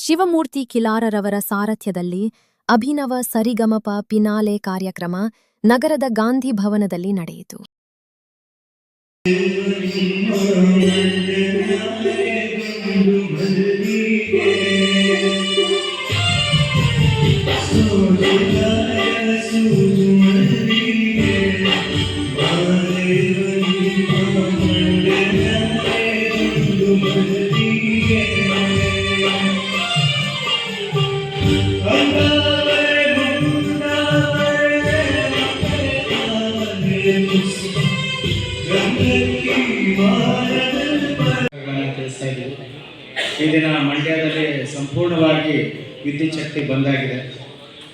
ಶಿವಮೂರ್ತಿ ಕಿಲಾರರವರ ಸಾರಥ್ಯದಲ್ಲಿ ಅಭಿನವ ಸರಿಗಮಪ ಪಿನಾಲೆ ಕಾರ್ಯಕ್ರಮ ನಗರದ ಗಾಂಧಿ ಭವನದಲ್ಲಿ ನಡೆಯಿತು. ಈ ದಿನ ಮಂಡ್ಯದಲ್ಲಿ ಸಂಪೂರ್ಣವಾಗಿ ವಿದ್ಯುತ್ ಶಕ್ತಿ ಬಂದಾಗಿದೆ.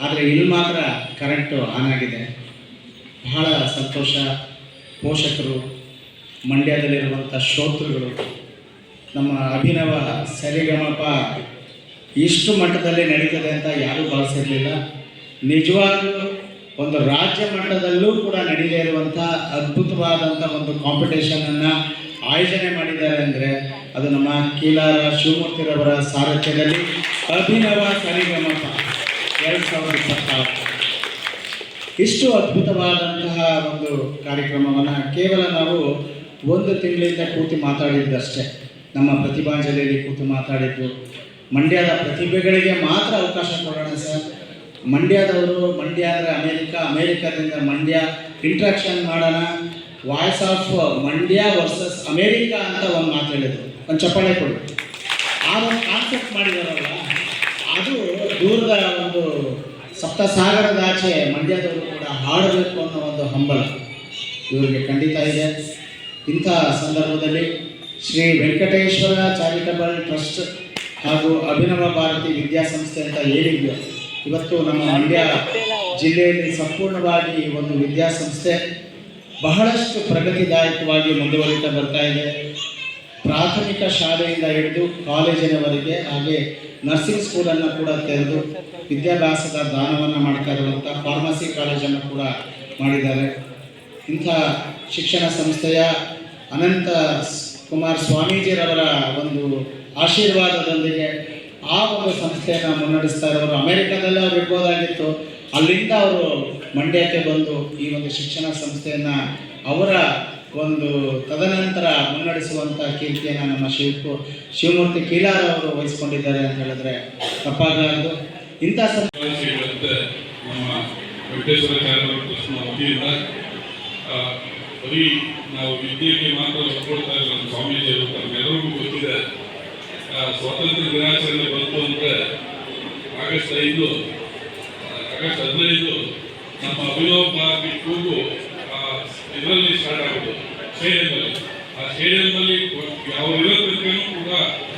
ಆದರೆ ಇಲ್ಲಿ ಮಾತ್ರ ಕರೆಂಟು ಆನ್ ಆಗಿದೆ. ಬಹಳ ಸಂತೋಷ. ಪೋಷಕರು, ಮಂಡ್ಯದಲ್ಲಿರುವಂಥ ಶ್ರೋತೃಗಳು, ನಮ್ಮ ಅಭಿನವ ಸರಿಗಮಪ ಇಷ್ಟು ಮಟ್ಟದಲ್ಲಿ ನಡೀತದೆ ಅಂತ ಯಾರೂ ಭಾವಿಸಿರಲಿಲ್ಲ. ನಿಜವಾಗ್ಲೂ ಒಂದು ರಾಜ್ಯ ಮಟ್ಟದಲ್ಲೂ ಕೂಡ ನಡೀದೇ ಇರುವಂಥ ಅದ್ಭುತವಾದಂಥ ಒಂದು ಕಾಂಪಿಟೇಷನನ್ನು ಆಯೋಜನೆ ಮಾಡಿದ್ದಾರೆ ಅಂದರೆ ಅದು ನಮ್ಮ ಕೀಲಾರ ಶಿವಮೂರ್ತಿರವರ ಸಾರಥ್ಯದಲ್ಲಿ ಅಭಿನವ ಸರಿಗಮಪ 2026 ಇಷ್ಟು ಅದ್ಭುತವಾದಂತಹ ಒಂದು ಕಾರ್ಯಕ್ರಮವನ್ನು ಕೇವಲ ನಾವು ಒಂದು ತಿಂಗಳಿಂದ ಕೂತು ಮಾತಾಡಿದ್ದಷ್ಟೇ. ನಮ್ಮ ಪ್ರತಿಭಾಂಜಲಿಯಲ್ಲಿ ಕೂತು ಮಾತಾಡಿದ್ದು, ಮಂಡ್ಯದ ಪ್ರತಿಭೆಗಳಿಗೆ ಮಾತ್ರ ಅವಕಾಶ ಕೊಡೋಣ ಸರ್. ಮಂಡ್ಯದವರು, ಮಂಡ್ಯ ಅಂದರೆ ಅಮೇರಿಕಾದಿಂದ ಮಂಡ್ಯ ಇಂಟ್ರಾಕ್ಷನ್ ಮಾಡೋಣ, voice of Mandya versus America ಅಂತ ಒಂದು ಮಾತು ಹೇಳಿದ್ರು. ಒಂದು ಚಪ್ಪಾಳೆ ಕೊಡು. ಆ ಒಂದು ಕಾನ್ಸೆಪ್ಟ್ ಮಾಡಿದಾರಲ್ಲ, ಅದು ದೂರದ ಒಂದು ಸಪ್ತಸಾಗರದಾಚೆ ಮಂಡ್ಯದವರು ಕೂಡ ಹಾಡಬೇಕು ಅನ್ನೋ ಒಂದು ಹಂಬಲ ಇವರಿಗೆ ಖಂಡಿತ ಇದೆ. ಇಂಥ ಸಂದರ್ಭದಲ್ಲಿ ಶ್ರೀ ವೆಂಕಟೇಶ್ವರ ಚಾರಿಟಬಲ್ ಟ್ರಸ್ಟ್ ಹಾಗೂ ಅಭಿನವ ಭಾರತಿ ವಿದ್ಯಾಸಂಸ್ಥೆ ಅಂತ ಏನಿದೆಯೋ, ಇವತ್ತು ನಮ್ಮ ಮಂಡ್ಯ ಜಿಲ್ಲೆಯಲ್ಲಿ ಸಂಪೂರ್ಣವಾಗಿ ಒಂದು ವಿದ್ಯಾಸಂಸ್ಥೆ ಬಹಳಷ್ಟು ಪ್ರಗತಿದಾಯಕವಾಗಿ ಮುಂದುವರಿತಾ ಬರ್ತಾ ಇದೆ. ಪ್ರಾಥಮಿಕ ಶಾಲೆಯಿಂದ ಹಿಡಿದು ಕಾಲೇಜಿನವರೆಗೆ, ಹಾಗೆ ನರ್ಸಿಂಗ್ ಸ್ಕೂಲನ್ನು ಕೂಡ ತೆರೆದು ವಿದ್ಯಾಭ್ಯಾಸದ ದಾನವನ್ನು ಮಾಡ್ತಾ ಇರುವಂಥ ಫಾರ್ಮಸಿ ಕಾಲೇಜನ್ನು ಕೂಡ ಮಾಡಿದ್ದಾರೆ. ಇಂಥ ಶಿಕ್ಷಣ ಸಂಸ್ಥೆಯ ಅನಂತ ಕುಮಾರ್ ಸ್ವಾಮೀಜಿರವರ ಒಂದು ಆಶೀರ್ವಾದದೊಂದಿಗೆ ಆ ಒಂದು ಸಂಸ್ಥೆಯನ್ನು ಮುನ್ನಡೆಸ್ತಾ ಇರೋರು. ಅಮೆರಿಕದಲ್ಲೇ ಅವ್ರು ಇರ್ಬೋದಾಗಿತ್ತು, ಅಲ್ಲಿಂದ ಅವರು ಮಂಡ್ಯಕ್ಕೆ ಬಂದು ಈ ಒಂದು ಶಿಕ್ಷಣ ಸಂಸ್ಥೆಯನ್ನು ಅವರ ಒಂದು ತದನಂತರ ಮುನ್ನಡೆಸುವಂಥ ಕೀರ್ತಿಯನ್ನು ನಮ್ಮ ಶಿವಮೂರ್ತಿ ಕೀಲಾರ ಅವರು ವಹಿಸ್ಕೊಂಡಿದ್ದಾರೆ ಅಂತ ಹೇಳಿದ್ರೆ ತಪ್ಪಾಗಲಾರದು. ಇಂಥ ನಮ್ಮ ವೆಂಕಟೇಶ್ವರ ಚಾರಿಟಬಲ್ ಟ್ರಸ್ಟ್ನ ವತಿಯಿಂದ ಬರೀ ನಾವು ವಿದ್ಯೆಗೆ ಮಾತ್ರ ಒಪ್ಕೊಳ್ತಾ ಇಲ್ಲ. ಸ್ವಾಮೀಜಿಯವರು ತಮ್ಮೆಲ್ಲರಿಗೂ ಗೊತ್ತಿದೆ, ಸ್ವಾತಂತ್ರ್ಯ ದಿನಾಚರಣೆ ಬಂತು ಅಂದರೆ ಆಗಸ್ಟ್ 15 ನಮ್ಮ ಅಭಿನವ ಭಾರತಿ ಕೂಗು ಇದರಲ್ಲಿ ಸ್ಟಾರ್ಟ್ ಆಗೋದು, ಸ್ಟೇಡಿಯಂನಲ್ಲಿ. ಆ ಸ್ಟೇಡಿಯಂನಲ್ಲಿ ಯಾವ ಇರೋದಕ್ಕೂ ಕೂಡ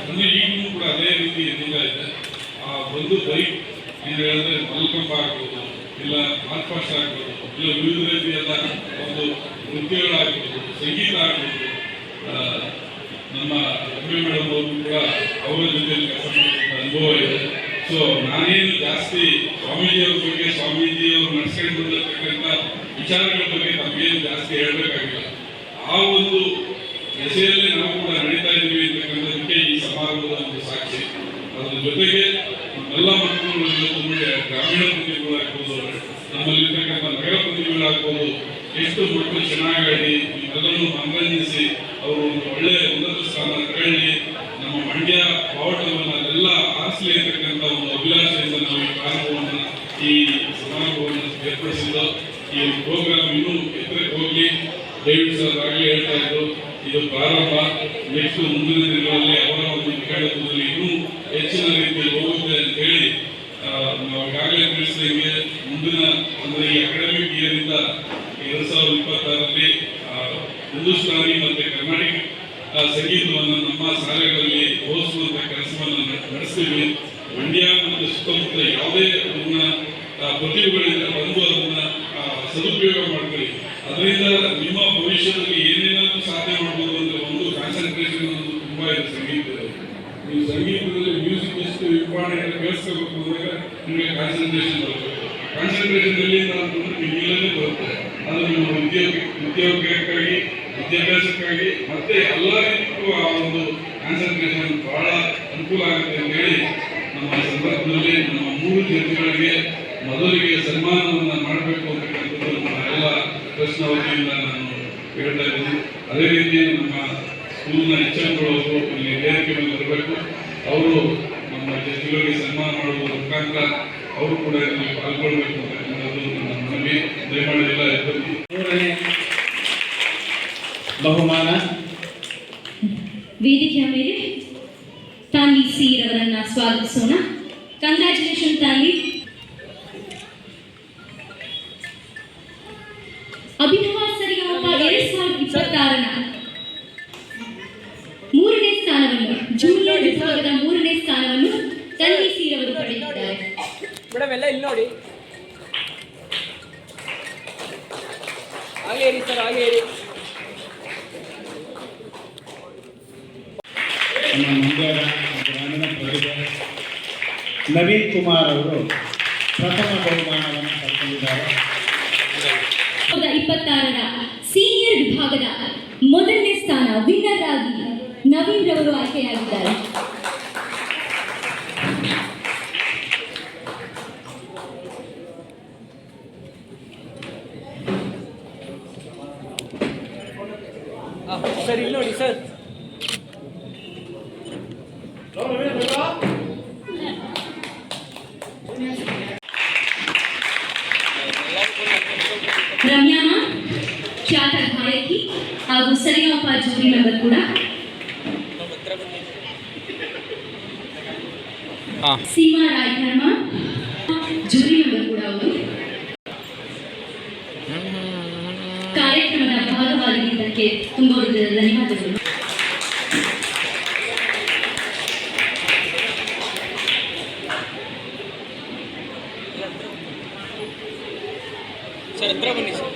ಅಂದರೆ ಈಗಲೂ ಕೂಡ ಅದೇ ರೀತಿ ನಡೀತಾ ಇದೆ. ಆ ಒಂದು ಬೈಕ್ ಏನು ಹೇಳಿದ್ರೆ ಮಲ್ಕಂಬ ಆಗ್ಬೋದು, ಇಲ್ಲ ಮಾರ್ಪಾಸ್ಟ್ ಆಗ್ಬೋದು, ಇಲ್ಲ ವಿವಿಧ ರೀತಿಯಾದ ಒಂದು ನೃತ್ಯಗಳಾಗ್ಬೋದು, ಸಂಗೀತ ಆಗ್ಬೋದು. ನಮ್ಮ ರಮ್ಯ ಮೇಡಮ್ ಅವರು ಕೂಡ ಅವರ ಜೊತೆಯಲ್ಲಿ ಕೆಲಸ ಮಾಡಿದ ಅನುಭವ ಇದೆ. ಸೊ ನಾನೇನು ಜಾಸ್ತಿ ಸ್ವಾಮೀಜಿಯವ್ರ ಬಗ್ಗೆ, ಸ್ವಾಮೀಜಿಯವರು ನಡೆಸ್ಕೊಂಡು ಬಂದಿರ್ತಕ್ಕಂಥ ವಿಚಾರಗಳ ಬಗ್ಗೆ ನಮಗೇನು ಜಾಸ್ತಿ ಹೇಳಬೇಕಾಗಿಲ್ಲ. ಆ ಒಂದು ದೆಸೆಯಲ್ಲಿ ನಾವು ಕೂಡ ನಡೀತಾ ಇದ್ದೀವಿ ಅಂತಕ್ಕಂಥದಕ್ಕೆ ಈ ಸಮಾರಂಭದ ಒಂದು ಸಾಕ್ಷಿ. ಅದರ ಜೊತೆಗೆ ನಮ್ಮೆಲ್ಲ ಮಕ್ಕಳು ಗ್ರಾಮೀಣ ಪ್ರತಿಭೆಗಳಾಗ್ಬೋದು, ನಮ್ಮಲ್ಲಿರ್ತಕ್ಕಂಥ ನಗರ ಪ್ರತಿಭೆಗಳಾಗ್ಬೋದು, ಎಷ್ಟು ಮಕ್ಕಳು ಚೆನ್ನಾಗಿ ಇವೆಲ್ಲರೂ ಮನರಂಜಿಸಿ ಅವರು ಒಂದು ಒಳ್ಳೆಯ ಉನ್ನತ ಸ್ಥಾನ ತಗೊಳ್ಳಿ ನಮ್ಮ ಮಂಡ್ಯ ಬಾವುಟವನ್ನು ಎಲ್ಲ ಆರಿಸಲಿ ಅಂತಕ್ಕಂಥ ಒಂದು ಅಭಿಲಾಷೆಯಿಂದ ನಾವು ಈ ಕಾರ್ಯಕ್ರಮವನ್ನು, ಈ ಸಮಾರಂಭವನ್ನು ಏರ್ಪಡಿಸಿದ್ದು. ಈ ಪ್ರೋಗ್ರಾಮ್ ಇನ್ನೂ ಎತ್ತರಕ್ಕೆ ಹೋಗಲಿ. ಡೇವಿಡ್ ಸರ್ ಆಗಲೇ ಹೇಳ್ತಾ ಇದ್ರು, ಇದು ಪ್ರಾರಂಭ. ನೆಕ್ಸ್ಟ್ ಮುಂದಿನ ದಿನಗಳಲ್ಲಿ ಅವರ ಒಂದು ನೇತೃತ್ವದಲ್ಲಿ ಇನ್ನೂ ಹೆಚ್ಚಿನ ರೀತಿಯಲ್ಲಿ ಹೋಗುತ್ತೆ ಅಂತ ಹೇಳಿ ನಾವು ಈಗಾಗಲೇ ತಿಳಿಸಿದಂಗೆ ಮುಂದಿನ ಅಂದರೆ ಈ ಅಕಾಡೆಮಿಕ್ ಇಯರಿಂದ 2026ರಲ್ಲಿ ಹಿಂದೂಸ್ತಾನಿ ಮತ್ತು ಕರ್ನಾಟಕ ಸಂಗೀತವನ್ನು ನಮ್ಮ ಶಾಲೆಗಳಲ್ಲಿ ಬೋಧಿಸುವಂಥ ಕೆಲಸವನ್ನು ನಡೆಸ್ತೀವಿ. ಮಂಡ್ಯ ಮತ್ತು ಸುತ್ತಮುತ್ತ ಯಾವುದೇ ಅದನ್ನ ಪ್ರತಿಭೆಗಳಿಂದ ಬಂದು ಅದನ್ನ ಸದುಪಯೋಗ ಮಾಡ್ತೀವಿ. ಅದರಿಂದ ನಿಮ್ಮ ಭವಿಷ್ಯದಲ್ಲಿ ಏನೇನಾದರೂ ಸಾಧನೆ ಮಾಡ್ಬೋದು ಅಂದರೆ ಒಂದು ಕಾನ್ಸಂಟ್ರೇಷನ್ ತುಂಬ ಇದೆ ಸಂಗೀತದಲ್ಲಿ. ನೀವು ಸಂಗೀತದಲ್ಲಿ ಮ್ಯೂಸಿಕ್ ಎಷ್ಟು ಇಂಪಾರ್ಟೆಂಟ್ ಕೇಳಿಸ್ಕೋಬೇಕು ಅಂದಾಗ ನಿಮಗೆ ಕಾನ್ಸಂಟ್ರೇಷನ್ ಬರಬೇಕು. ಕಾನ್ಸಂಟ್ರೇಷನ್ ಎಲ್ಲಿಂದ ಅಂತಂದ್ರೆ ನೀವು ಇಲ್ಲೇ ಬರುತ್ತೆ. ಅದು ನಿಮ್ಮ ಉದ್ಯೋಗಕ್ಕಾಗಿ, ವಿದ್ಯಾಭ್ಯಾಸಕ್ಕಾಗಿ ಮತ್ತೆ ಎಲ್ಲ ರೀತಿಗೂ ಆ ಒಂದು ಕಾನ್ಸಂಟ್ರೇಷನ್ ಬಹಳ ಅನುಕೂಲ ಆಗುತ್ತೆ ಅಂತ ಹೇಳಿ ನಮ್ಮ ಸಂದರ್ಭದಲ್ಲಿ ನಮ್ಮ 3 ಜಡ್ಜ್ಗಳಿಗೆ ಮೊದಲಿಗೆ ಸನ್ಮಾನವನ್ನು ಮಾಡಬೇಕು ಅಂತಕ್ಕಂಥದ್ದು ನಮ್ಮ ಎಲ್ಲ ಟ್ರಸ್ಟ್ನ ವತಿಯಿಂದ ನಾನು ಹೇಳ್ತಾ ಇದ್ದೀನಿ. ಅದೇ ರೀತಿ ನಮ್ಮ ಸ್ಕೂಲ್ನ HR ಇಲ್ಲಿ ವೇದಿಕೆ ಮೇಲೆ ಬರಬೇಕು. ಅವರು ನಮ್ಮ ಜಡ್ಜ್ಗಳಿಗೆ ಸನ್ಮಾನ ಮಾಡುವುದರ ಮುಖಾಂತರ ಅವರು ಕೂಡ ಇಲ್ಲಿ ಪಾಲ್ಗೊಳ್ಬೇಕು ಅಂತಕ್ಕಂಥದ್ದು ನನ್ನ ಮನವಿ. ದಯಮಾಡಿ ಎಲ್ಲ ಇದ್ದರು. 3ನೇ ಬಹುಮಾನ ವೇದಿಕೆಯ ಮೇಲೆ ತಾನ್ವಿ ಸಿ ರವರನ್ನ ಸ್ವಾಗತಿಸೋಣ. ಕಂಗ್ರ್ಯಾಚುಲೇಷನ್ ತಾನ್ವಿ. ಅಭಿನವ ಸರಿಗಮಪ 2026ನ 3ನೇ ಸ್ಥಾನವನ್ನು ಜೂನಿಯರ್ ವಿಭಾಗದ 3ನೇ ಸ್ಥಾನವನ್ನು ತಾನ್ವಿ ಸಿ ರವರು ಪಡೆದಿದ್ದಾರೆ. ಮೇಡಮ್ ಎಲ್ಲ ಇಲ್ಲಿ ನೋಡಿ, ಹಾಗೆ ಇರಿ ಸರ್, ಹಾಗೆ ಇರಿ. ನಮ್ಮ ಮಂಡ್ಯದ ಗ್ರಾಮೀಣ ಪ್ರತಿಭೆ ನವೀನ್ ಕುಮಾರ್ ಅವರು ಪ್ರಥಮ ಬಹುಮಾನವನ್ನು ಪಡೆದುಕೊಂಡಿದ್ದಾರೆ. 2026ರ ಸೀನಿಯರ್ ವಿಭಾಗದ 1ನೇ ಸ್ಥಾನ ವಿನ್ನರ್ ಆಗಿ ನವೀನ್ ರವರು ಆಯ್ಕೆಯಾಗಿದ್ದಾರೆ. ಸರ್ ಇಲ್ಲಿ ನೋಡಿ ಸರ್. ರಮ್ಯಾಮ ಖ್ಯಾತ ಗಾಯಕಿ ಹಾಗೂ ಸರಿಗಮಪ ಜೂರಿ ಮೆಂಬರ್ ಕೂಡ. ಸೀಮಾ ರಾಯ್ಕರ್ಮ ಜೂರಿ ಮೆಂಬರ್ ಕೂಡ ಅವರು. ಕಾರ್ಯಕ್ರಮದ ಭಾಗವಾಗಿದ್ದಕ್ಕೆ ತುಂಬಾ ಧನ್ಯವಾದಗಳು. ಸರ್ ಹತ್ರ ಬನ್ನಿ ಸರ್.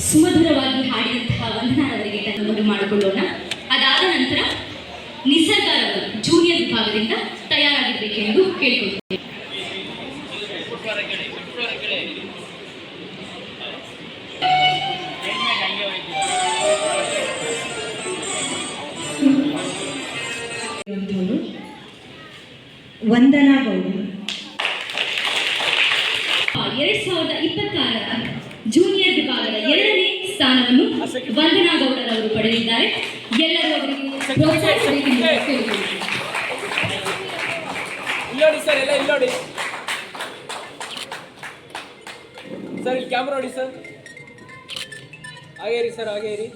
ಸುಮಧುರವಾಗಿ ಹಾಡಿದಂತಹ ವಂದನಾರವರಿಗೆ ನಮೂದು ಮಾಡಿಕೊಳ್ಳೋಣ. ಅದಾದ ನಂತರ ನಿಸರ್ಗರವರು ಜೂನಿಯರ್ ವಿಭಾಗದಿಂದ ತಯಾರಾಗಿರಬೇಕೆಂದು ಕೇಳಿಕೊಳ್ಳುತ್ತೇವೆ. ವಂದನಾ ಗೌಡ 2026ರ ಜೂನಿಯರ್ ವಿಭಾಗದ 2ನೇ ಸ್ಥಾನವನ್ನು ವಂದನಾ ಗೌಡರವರು ಪಡೆದಿದ್ದಾರೆ. ಎಲ್ಲರೂ ಅವರಿಗೆ ಪ್ರೋತ್ಸಾಹಿಸಬೇಕೆಂದು ಕೇಳಿಕೊಳ್ಳುತ್ತೇವೆ. ಇಲ್ಲಿ ನೋಡಿ ಸರ್, ಎಲ್ಲ ಇಲ್ಲಿ ನೋಡಿ ಸರ್. ಇಲ್ಲಿ ಕ್ಯಾಮ್ರಾ ನೋಡಿ ಸರ್. ಹಾಗೆ ಇರಿ ಸರ್, ಹಾಗೆ ಇರಿ.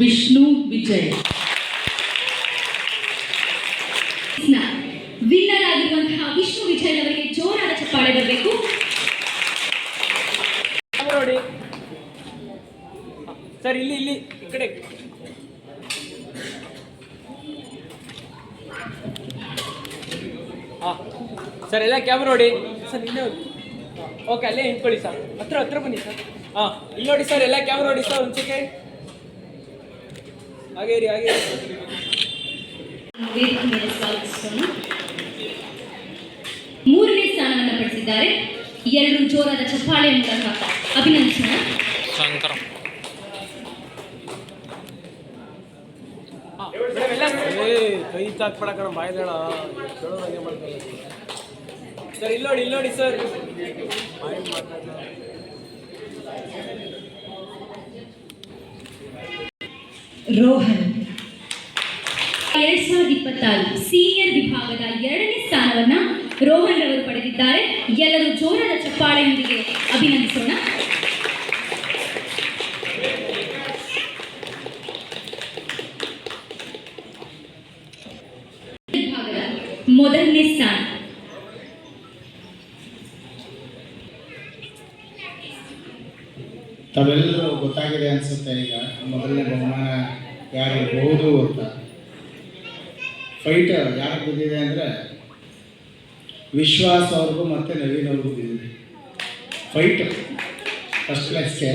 ವಿಷ್ಣು ವಿಜಯ್ ವಿನ್ನರ್ ಆಗಿರುವಂತಹ ವಿಷ್ಣು ವಿಜಯ್ ಅವರಿಗೆ ಜೋರಾದ ಚಪ್ಪಾಳೆ ಬರಬೇಕು. ನೋಡಿ ಸರ್, ಇಲ್ಲಿ ಇಲ್ಲಿ ಈ ಕಡೆ. ಹಾಂ ಸರ್, ಎಲ್ಲ ಕ್ಯಾಮ್ರಾ ನೋಡಿ ಸರ್. ಇಲ್ಲೇ ಓಕೆ, ಅಲ್ಲೇ ನಿಂತ್ಕೊಳ್ಳಿ ಸರ್. ಹತ್ರ ಹತ್ರ ಬನ್ನಿ ಸರ್. ಹಾಂ ಇಲ್ಲಿ ನೋಡಿ ಸರ್, ಎಲ್ಲ ಕ್ಯಾಮ್ರಾ ನೋಡಿ ಸರ್. ಒಂದು ಸೆಕೆಂಡ್, ಹಾಗೆ ಇರಿ, ಹಾಗೆ ಇರಿ. ವೇದಿಕೆ ಮೇಲೆ ಸ್ವಾಗತಿಸೋಣ. 3ನೇ ಸ್ಥಾನವನ್ನು ಪಡೆದಿದ್ದಾರೆ. ಎಲ್ಲರೂ ಜೋರಾದ ಚಪ್ಪಾಳೆ ಮೂಲಕ ಅಭಿನಂದಿಸೋಣ. ಕೈ ಚಾಕ್ಪಡಕ ಬಾಯ್ದೇಳ ಸರ್. ಇಲ್ಲಿ ನೋಡಿ, ಇಲ್ಲಿ ನೋಡಿ ಸರ್. ರೋಹನ್. 2026 ಸೀನಿಯರ್ ವಿಭಾಗದ 2ನೇ ಸ್ಥಾನವನ್ನ ರೋಹನ್ ರವರು ಪಡೆದಿದ್ದಾರೆ. ಎಲ್ಲರೂ ಜೋರಾದ ಚಪ್ಪಾಳೆಯೊಂದಿಗೆ ಅಭಿನಂದಿಸೋಣ. ವಿಭಾಗದ ಮೊದಲನೇ ಸ್ಥಾನ ತಾವೆಲ್ಲರೂ ಗೊತ್ತಾಗಿದೆ ಅನಿಸುತ್ತೆ. ಈಗ ಮೊದಲನೇ ಬಹುಮಾನ ಯಾರಿರ್ಬೋದು ಅಂತ. ಫೈಟ್ ಯಾರಿಗೆ ಬಿದ್ದಿದೆ ಅಂದರೆ ವಿಶ್ವಾಸ್ ಅವ್ರಿಗೂ ಮತ್ತು ನವೀನ್ ಅವ್ರಿಗೂ ಬಿದ್ದಿದೆ ಫೈಟ್ ಫಸ್ಟ್ ಪ್ಲೇಸ್ಗೆ.